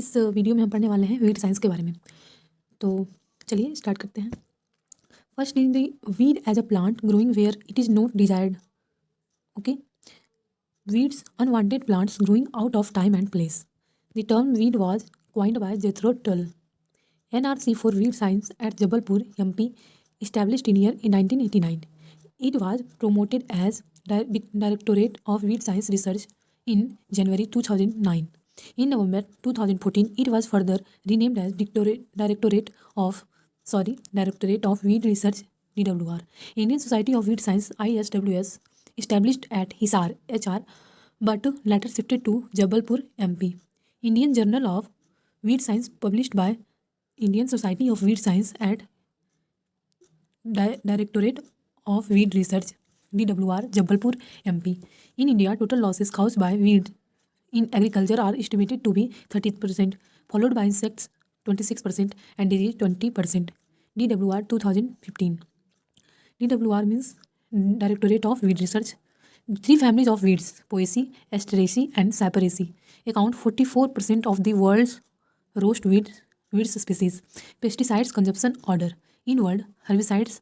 इस वीडियो में हम पढ़ने वाले हैं वीड साइंस के बारे में। तो चलिए स्टार्ट करते हैं। First in the weed as a plant growing where it is not desired. Okay, weeds unwanted plants growing out of time and place. The term weed was coined by Jethro Tull. NRC for Weed Science at Jabalpur, MP, established in year in 1989. It was promoted as Directorate of Weed Science Research in January 2009. In November 2014, it was further renamed as Directorate of Weed Research (DWR). Indian Society of Weed Science (ISWS) established at Hisar (HR), but later shifted to Jabalpur, MP. Indian Journal of Weed Science published by Indian Society of Weed Science at Directorate of Weed Research (DWR), Jabalpur, MP. In India, total losses caused by weeds in agriculture are estimated to be 30%, followed by insects 26% and disease 20%. DWR 2015. DWR means Directorate of Weed Research. Three families of weeds, Poaceae, Asteraceae and Saperaceae, account 44% of the world's roast weeds species. Pesticides consumption order. In world, herbicides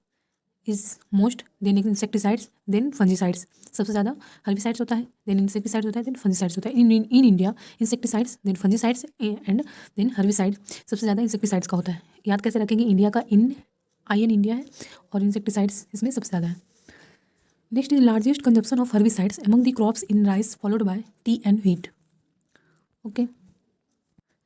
is most, then insecticides, then fungicides. सबसे ज़्यादा herbicides होता है, then insecticides होता है, then fungicides होता है. In India, insecticides, then fungicides and then herbicide. सबसे ज़्यादा insecticides का होता है. याद कैसे रखेंगे? इंडिया का IN इंडिया है और insecticides इसमें सबसे ज़्यादा है. Next is largest consumption of herbicides among the crops in rice, followed by tea and wheat. Okay.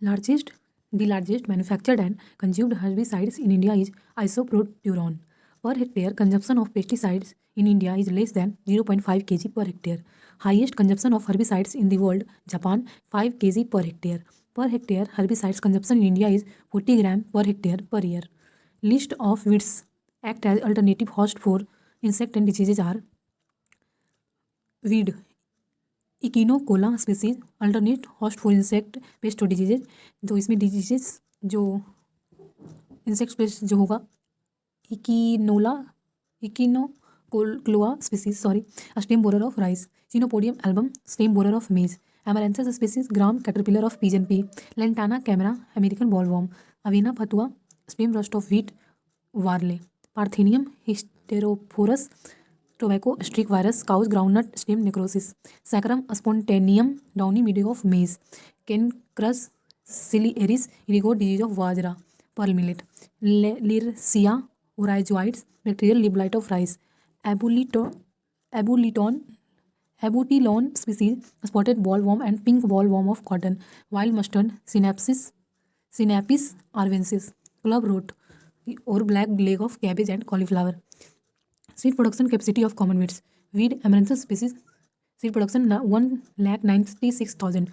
The largest manufactured and consumed herbicides in India is isoproteron. Per hectare, consumption of pesticides in India is less than 0.5 kg per hectare. Highest consumption of herbicides in the world, Japan, 5 kg per hectare. Per hectare, herbicides consumption in India is 40 gram per hectare per year. List of weeds act as alternative host for insect and diseases are weed, Echinochloa species, alternate host for insect pest और diseases. तो इसमें diseases जो insect pest जो होगा Echinochloa species stem borer of rice. Chenopodium album, stem borer of maize. Amaranthus species, gram caterpillar of pigeon pea. Lantana camara, American bollworm. Avena fatua, stem rust of wheat, barley. Parthenium hysterophorus, tobacco streak virus, cow's groundnut stem necrosis. Saccharum spontaneum, downy mildew of maize. Cancrus ciliaris, indigo disease of bajra, pearl millet. Liersia oryzoides, bacterial leaf blight of rice. Abutilon species, spotted bollworm and pink bollworm of cotton. Wild mustard, Synapis arvensis. Club root or black leg of cabbage and cauliflower. Seed production capacity of common weeds. Weed Amaranthus species. Seed production 1,96,000.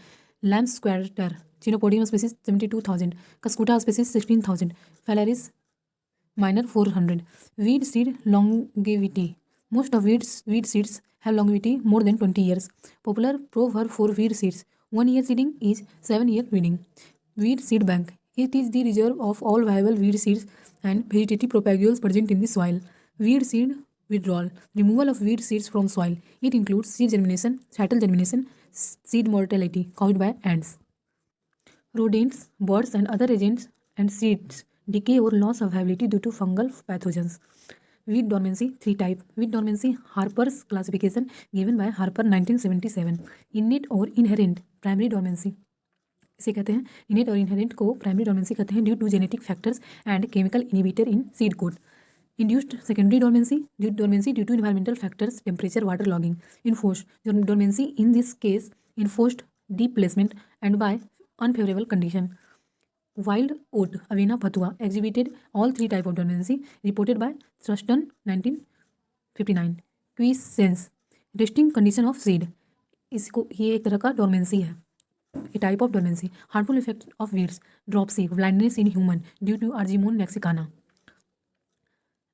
Lamb squatter. Chenopodium species 72,000. Cuscuta species 16,000. Phalaris minor 400. Weed seed longevity. Most of weed seeds have longevity more than 20 years. Popular proverb for weed seeds: 1 year seeding is 7 year weeding. Weed seed bank. It is the reserve of all viable weed seeds and vegetative propagules present in the soil. Weed seed withdrawal. Removal of weed seeds from soil. It includes seed germination, shuttle germination, seed mortality caused by ants, rodents, birds and other agents, and seeds decay or loss of viability due to fungal pathogens. Weed dormancy, 3 type. Weed dormancy, Harper's classification given by Harper 1977. Innate और inherent primary dormancy. इसे कहते हैं innate और inherent को primary dormancy कहते हैं due to genetic factors and chemical inhibitor in seed coat. Induced secondary dormancy due to environmental factors, temperature, water logging. Enforced dormancy, in this case enforced deep placement and by unfavorable condition. Wild oat, Avena fatua, exhibited all 3 type of dormancy reported by Thurston 1959. Quiescence, resting condition of seed. इसको ये एक तरह का dormancy है, a type of dormancy. Harmful effect of weeds: dropsy, blindness in human due to Argemone mexicana.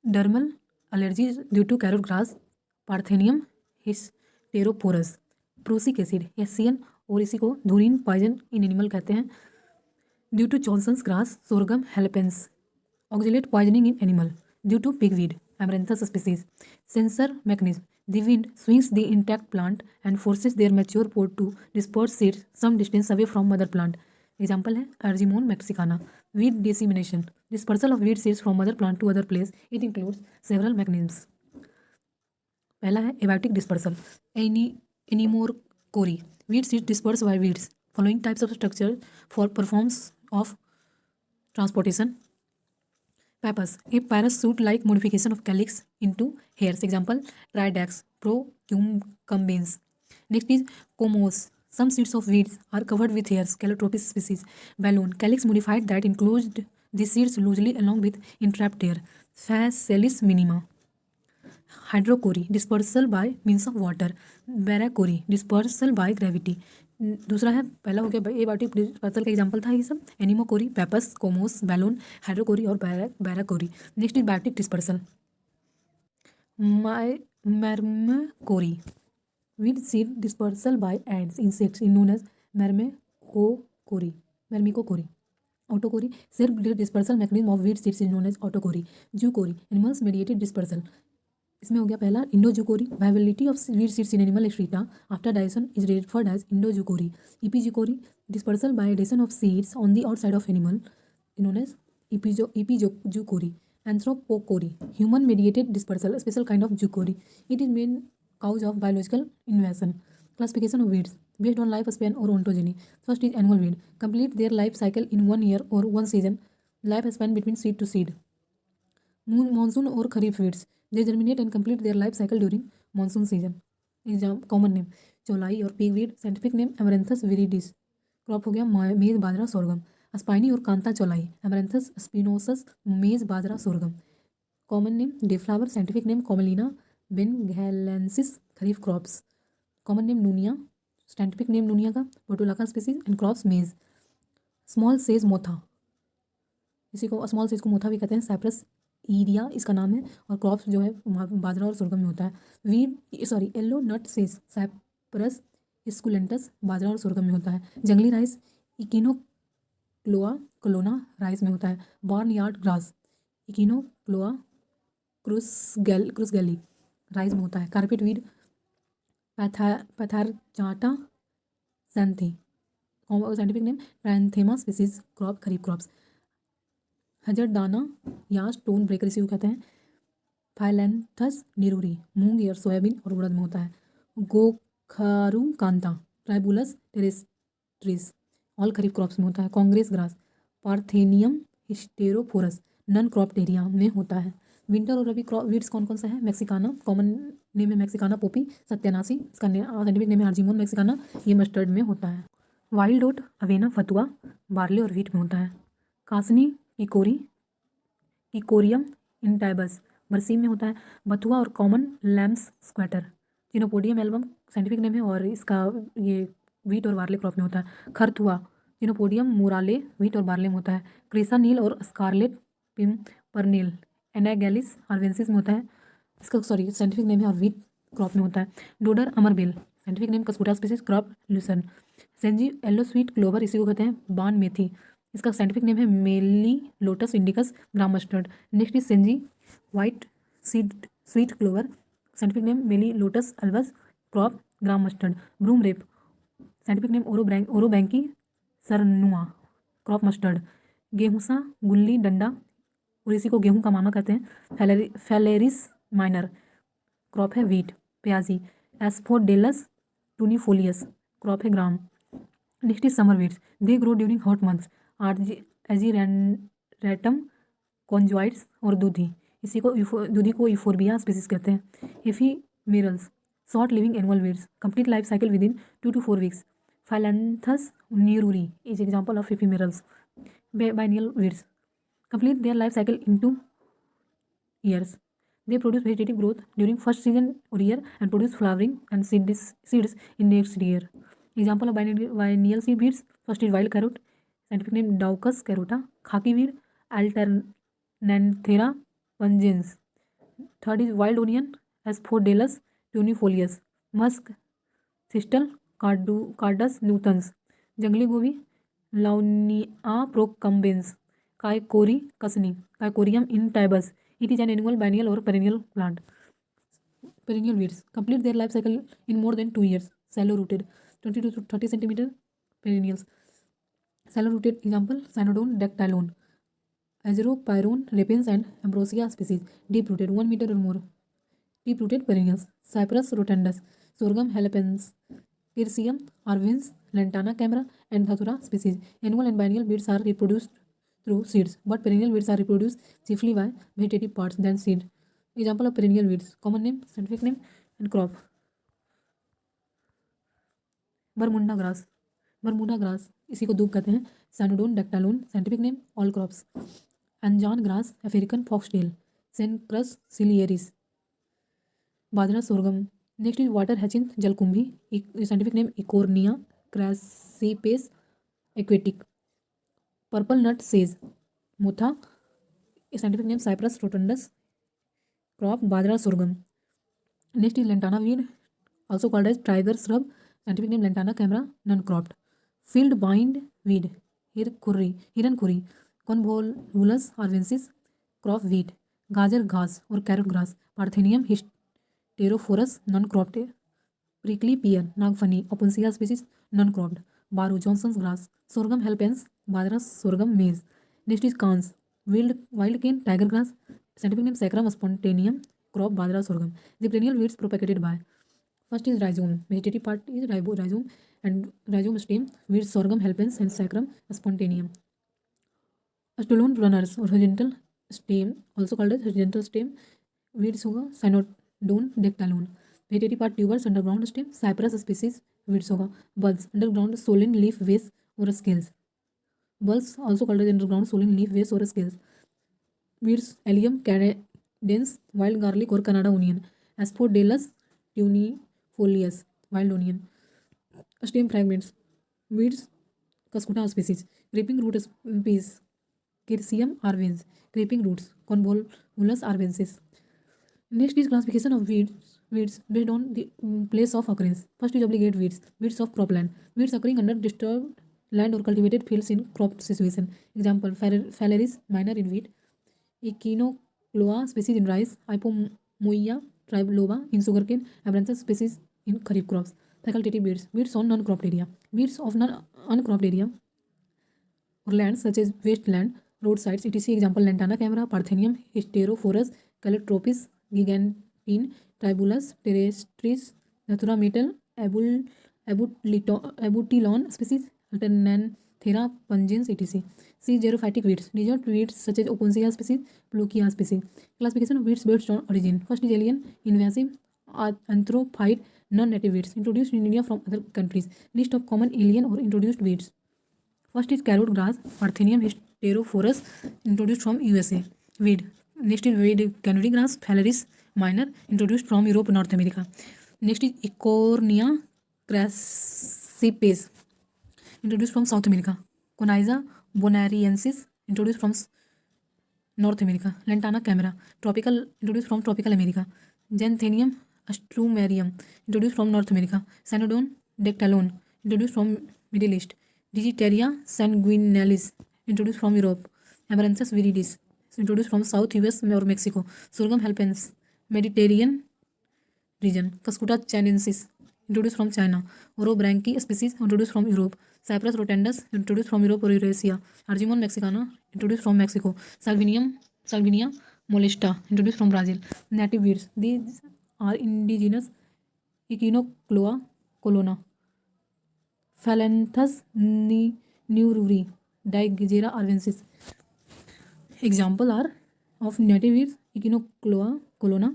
Dermal allergies due to carrot grass, Parthenium hysteroporus. Prussic acid, SCN, और इसी को धुरीन poison इन animal कहते हैं due to Johnson's grass, Sorghum halepense. Oxalate poisoning in animal due to pigweed, Amaranthus species. Sensor mechanism: the wind swings the intact plant and forces their mature pod to disperse seeds some distance away from mother plant. Example है Argemone mexicana. Weed dissemination, dispersal of weed seeds from other plant to other place. It includes several mechanisms. पहला है abiotic dispersal. Anemochory, weed seeds disperse by weeds. Following types of structure for performs of transportation. Pappus, a parachute-like modification of calyx into hairs. Example, Tridax procumbens. Next is comos. Some seeds of weeds are covered with hairs. Calotropis species. Balloon, calyx modified that included the seeds loosely along with entrapped hair. Phaselis minima. Hydrocory, dispersal by means of water. Baracory, dispersal by gravity. दूसरा है, पहला हो गया abiotic dispersal का example था ये सब, एनिमोकोरी, पैपस, कोमोस, balloon, hydrochory और barochory. Next is biotic dispersal. Myrmecochory, weed seed dispersal by aids insects in known as myrmecochory. Autochory, self dispersal mechanism of weed seeds is known as autochory. Zoochory, animals mediated dispersal. इसमें हो गया पहला endozoochory. Viability of weed seeds in animal excreta after digestion is referred as endozoochory. Epizoochory, dispersal by addition of seeds on the outside of animal known as epizoochory. Anthropochory, human mediated dispersal, special kind of zoochory. It is main cause of biological invasion. Classification of weeds based on lifespan or ontogeny. First is annual weed. Complete their life cycle in 1 year or 1 season. Lifespan between seed to seed. Monsoon or kharif weeds. They germinate and complete their life cycle during monsoon season. Common name चौलाई और pigweed. Scientific name Amaranthus viridis. Crop हो गया मेज bajra sorghum. Spiny और कांता चौलाई. Amaranthus spinosus maize bajra sorghum. Common name dayflower. Scientific name Commelina bengalensis. Kharif crops. Common name nunia. Scientific name nunia का. Portulaca species and crops maize. Small सेज मोथा, इसी को स्मॉल सेज को मोथा भी कहते हैं. साइप्रस ईरिया इसका नाम है और क्रॉप्स जो है बाजरा और सोरगम में होता है. येलो नट सेज. साइप्रस स्कुलेंटस बाजरा और सोरगम में होता है. जंगली राइस इकिनोक्लोआ कोलोना राइस में होता है. Barnyard grass Echinochloa crus galli rice में होता है. कारपेट वीड पैथारजाटा सैंथी. साइंटिफिक नेम पैंथेमा स्पीसीज. Crop kharif crops. हजरदाना या स्टोन ब्रेकर इसी को कहते हैं. फाइलेंथस निरूरी मूंग और सोयाबीन और उड़द में होता है. गोखारू कांता Tribulus terrestris all kharif crops में होता है. Congress grass Parthenium hysterophorus non crop area में होता है. विंटर और रबी क्रॉप वीड्स कौन कौन सा है? मैक्सिकाना, कॉमन नेम है मैक्सिकाना पोपी सत्यानासी. इसका साइंटिफिक नेम है अर्जिमोन मैक्सिकाना. ये मस्टर्ड में होता है. वाइल्ड ओट अवेना फतुआ बार्ले और वीट में होता है. कासनी इकोरियम इंटाइबस बरसीम में होता है. बथुआ और common lambs quarter Chenopodium album scientific name है और इसका ये वीट और बार्ले क्रॉप में होता है. खरथुआ चिनोपोडियम मोराले वीट और बार्ले में होता है. क्रेसा नील और स्कारलेट पिम्परनेल एनागैलिस आर्वेंसिस में होता है. इसका साइंटिफिक नेम है और वीट क्रॉप में होता है. Dodder amarbel scientific name Cuscuta species crop lucerne. Senji yellow sweet clover इसी को कहते हैं. बान मेथी इसका साइंटिफिक नेम है Melilotus indicus gram mustard. Next is senji white seed sweet clover scientific name Melilotus albus crop gram mustard. Broomrape scientific name Orobanche cernua crop mustard. Gehusa gulli danda और इसी को गेहूं का मामा कहते हैं. फैलेरिस माइनर क्रॉप है wheat. Pyaji Asphodelus tenuifolius crop है gram. Next is summer weeds. They grow during hot months. Ageratum conyzoides और दूधी इसी को दूधी को यूफोर्बिया स्पीसीज कहते हैं. Ephemerals short living annual weeds complete life cycle within 2 to 4 weeks. Phyllanthus niruri is example of ephemerals. Biennial weeds complete their life cycle in 2 years. They produce vegetative growth during first season or year and produce flowering and seeds in next year. Example of biennial seed weeds. First is wild carrot. Scientific name Daucus carota. Khaki weed Alternanthera pungens. Third is wild onion Asphodelus tunifolius. Musk thistle Cardus nutans. जंगली gobhi Launia procumbens. Chicory kasni Cichorium intybus. It is an annual biennial और perennial plant. Perennial weeds complete their life cycle in more than 2 years. Shallow rooted 20 to 30 centimeter perennials. Shallow rooted example Cynodon dactylon, Azeropyron repens and Ambrosia species. Deep rooted 1 meter or more. Deep rooted perennials Cyprus rotundus, Sorghum halepens, Quercium arvens, Lantana camera, and Dhatura species. Annual and biennial weeds are reproduced through seeds, but perennial weeds are reproduced chiefly by vegetative parts than seed. Example of perennial weeds: common name, scientific name, and crop. Bermuda grass इसी को दूब कहते हैं. Cynodon dactylon scientific name all crops. Anjan grass African foxtail. Cenchrus ciliaris. Bajra sorghum. Next is water hyacinth jalkumbhi. Scientific name Eichhornia crassipes aquatic. Purple nut सेज motha. Scientific name Cyperus rotundus. Crop bajra sorghum. Next is lantana weed also called as tiger shrub. Scientific name Lantana camera, non-cropped. Field bind weed, hirankhuri, Convolvulus arvensis, crop wheat. Gajar घास or carrot grass, Parthenium hysterophorus, non-cropped. Prickly pear, Nagfani, Opuntia species, non-cropped. Baru, Johnson's grass, Sorghum helpens, Badra sorghum maize. Next is cans, wild cane, tiger grass. Scientific name Saccharum spontaneum, crop Badra sorghum. The perennial weeds propagated by. First is rhizome. Vegetative part is rhizome and rhizome stem, weeds sorghum helpens and saccharum spontaneum. Stolon runners or horizontal stem, also called as horizontal stem, weeds होगा Cynodon dactylon. Vegetative part tubers, underground stem, Cyprus species, weeds होगा. Bulbs, underground swollen leaf base or scales. Bulbs also called as underground swollen leaf base or scales. Weeds Allium cadens, wild garlic or Canada onion. Asphodelus tunifolius, wild onion. Stem fragments, weeds Cascuta species. Creeping root species, Quercium arvens. Creeping roots, Convolvulus arvensis. Next is classification of weeds based on the place of occurrence. First is obligate weeds, weeds of cropland, weeds occurring under disturbed land or cultivated fields in crop situation. Example Phalaris minor in wheat, Echinocloa species in rice, Ipomoea triloba in sugarcane, Abranthus species in kharif crops. Facultative weeds, weeds on non-cropped area, weeds of uncropped area or lands such as wasteland, roadsides, etc. Example Lantana camera, Parthenium hysterophorus, Calotropis gigantine, Tribulus terrestris, Datura metal, Abutilon species, Alternanthera pungens, etc. See xerophytic weeds, desert weeds such as Opuntia species, Plukia species. Classification of weeds based on origin. First is alien, invasive, anthrophyte, non-native weeds introduced in India from other countries. List of common alien or introduced weeds. First is carrot grass, Parthenium hysterophorus, introduced from USA. Weed. Next is weed canary grass, Phalaris minor, introduced from Europe, North America. Next is Ecornia crassipes, introduced from South America. Coniza bonariensis, introduced from North America. Lantana camera, tropical, introduced from tropical America. Xanthenium astrumarium, introduced from North America. Cynodon dactylon, introduced from Middle East. Digitaria sanguinalis, introduced from Europe. Amaranthus viridis, introduced from South US or Mexico. Sorghum helpens, Mediterranean region. Cascuta chinensis, introduced from China. Orobranchi species, introduced from Europe. Cyprus rotundus, introduced from Europe or Eurasia. Argemon mexicana, introduced from Mexico. Salvinia molesta, introduced from Brazil. Native weeds, these are indigenous. Echinocloa colonna. Phalanthus neururi, Digera arvensis. Example are of native weeds Echinocloa colonna,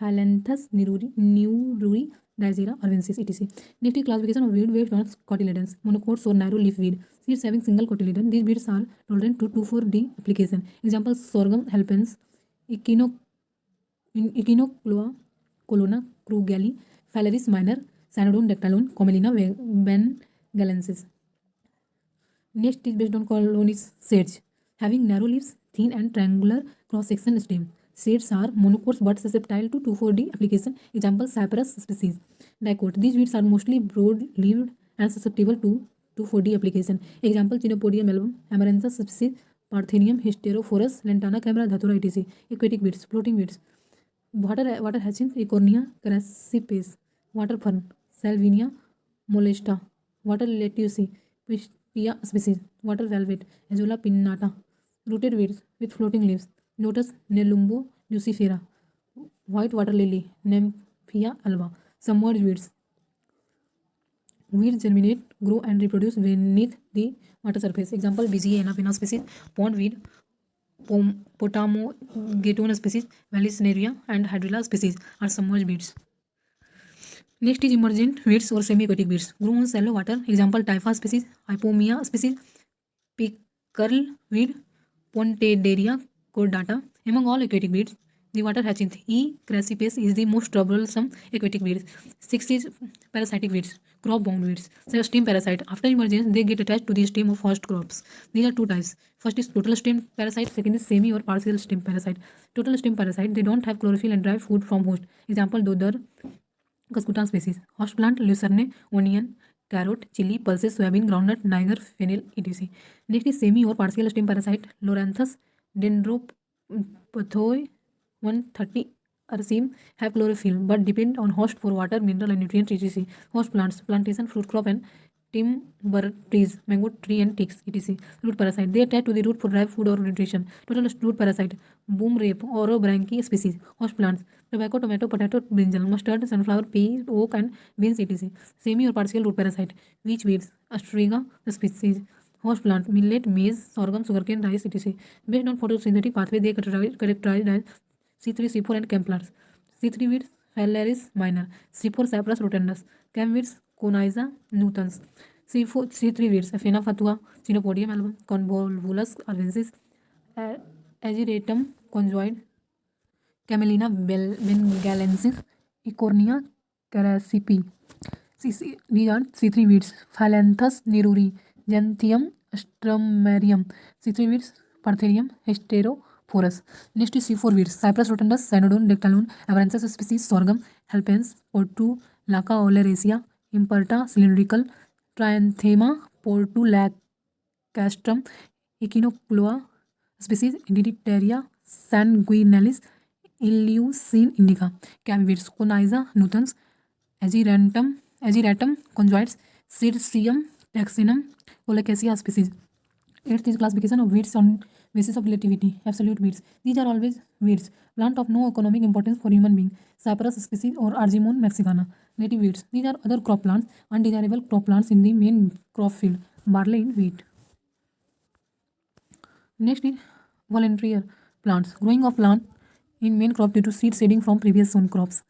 Phalanthus neururi, Digera arvensis, etc. Next is classification of weed based on cotyledons. Monocots or narrow leaf weed. Seeds having single cotyledon. These weeds are tolerant to 2,4-D application. Example sorghum helpens, Echinocloa colonna, Krugelli, Phalaris minor, Cynodon dactylon, Commelina bengalensis. Next is based on colonies sedge, having narrow leaves, thin and triangular cross-section stem. Seeds are monocots but susceptible to 2,4-D application. Example Cyprus species. Dicot. These weeds are mostly broad-leaved and susceptible to 2,4-D application. Example Chenopodium album, Amaranthus species, Parthenium hysterophorus, Lantana camera, Dhatura, etc. Aquatic weeds, floating weeds. Water hyacinth, Ecornia crassipes. Water fern, Salvinia molesta. Water lettuce, Pia species. Water velvet, Azolla pinnata. Rooted weeds with floating leaves. Lotus Nelumbo nucifera. White water lily, Nymphaea alba. Submerged weeds. Weeds germinate, grow and reproduce beneath the water surface. Example: BGA Anapina species, pondweed, Potamogeton species, Vallisneria and Hydrilla species are submerged weeds. Next is emergent weeds or semi-aquatic weeds. Grow on shallow water. Example: Typha species, Hypomia species, pickerel weed, Pontederia cordata. Among all aquatic weeds, the water hyacinth E. crassipes is the most troublesome aquatic weed. 6 is parasitic weeds, crop bound weeds. So stem parasite. After emergence, they get attached to the stem of host crops. These are two types. First is total stem parasite, second is semi or partial stem parasite. Total stem parasite, they don't have chlorophyll and derive food from host. Example: Dodder Cuscuta species. Host plant: lucerne, onion, carrot, chili, pulses, soybean, groundnut, niger, fennel, etc. Next is semi or partial stem parasite. Loranthus dendropathoi 130 Ursim have chlorophyll but depend on host for water, mineral and nutrients, etc. Host plants: plantation, fruit crop and timber trees, mango tree and ticks, etc. Root parasite: they attach to the root for dry food or nutrition. Total root parasite: boom rape, Orobranchi species. Host plants: tobacco, tomato, potato, brinjal, mustard, sunflower, pea, oak and beans, etc. Semi or partial root parasite: wheat weeds, Astraga species. Host plant: millet, maize, sorghum, sugarcane, rice, etc. Based on photosynthetic pathway, they characterized as C3, C4 and camplars. C3 weeds: Phalaris minor. C4 Cyprus rotundus. Cam weeds: Coniza nutans. C3 weeds: Aphena fatua, Chenopodium album, Convolvulus arvensis, Ageratum conjoid, Camelina bengalensis, Ecornia carassipi. These are C3 weeds: Phyllanthus neruri, Gentium strumarium. C3 weeds: Parthenium hysterophorus. Next is C4 weeds: Cyprus rotundus, Cynodon, Dectalon, Amaranthes species, sorghum, Halpens, Portulaca oleracea, Imperta cylindrical, Trianthema portulacastrum, Echinocloa species, Didicteria sanguinalis, Eleusin indica. Cam weeds: Coniza nutans, Ageratum conjoides, Cirsium taxinum, Colocasia species. 8th is classification of weeds on basis of relativity. Absolute weeds: these are always weeds, plant of no economic importance for human being. Cyperus species or Argemone mexicana. Native weeds: these are other crop plants, undesirable crop plants in the main crop field, barley and wheat. Next is volunteer plants, growing of plant in main crop due to seed shedding from previous sown crops.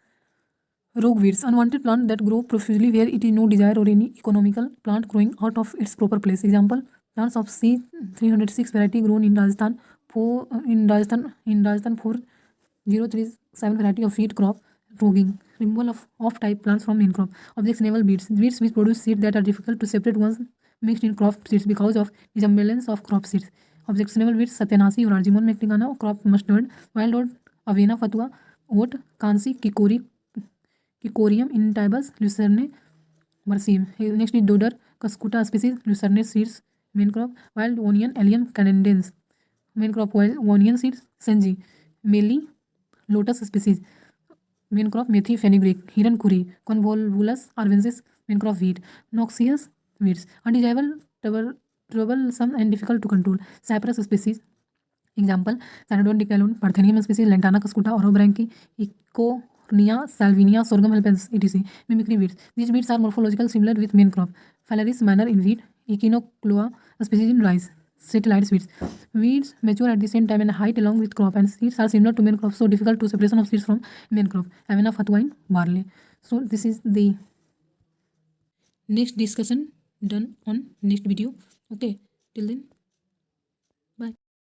Rogue weeds: unwanted plant that grow profusely where it is no desired or any economical plant growing out of its proper place. Example: plants of C306 variety grown in Rajasthan 4037 variety of wheat crop. Roguing: removal of off-type plants from main crop. Objectionable weeds: weeds which produce seeds that are difficult to separate once mixed in crop seeds because of resemblance of crop seeds. Objectionable weeds: Satyanasi or Argemone mexicana, crop mustard, wild oat, Avena fatua, oat, Kansi, Kikorium intybus, Lucerne marcium. Next is Dodder Cuscuta species, Lucerne seeds, main crop. Wild onion, Allium canadense, main crop. Wild onion seeds, Senji. Meli lotus species, main crop. Methi fenugreek, Hiran kuri, Convolvulus arvensis, main crop wheat. Noxious weeds: undesirable, troublesome and difficult to control. Cypress species. Example: Cynodon, Decalon, Parthenium species, Lantana cuscuta, Orobranchi, Ecornia salvinia, Sorghum halpens, etc. Mimicry weeds: these weeds are morphological similar with main crop. Phalaris minor in wheat, Echinocloa species in rice. Satellite weeds: weeds mature at the same time and height along with crop, and seeds are similar to main crop, so difficult to separation of seeds from main crop. Avena fatua in barley. So this is the next discussion done on next video. Okay, till then.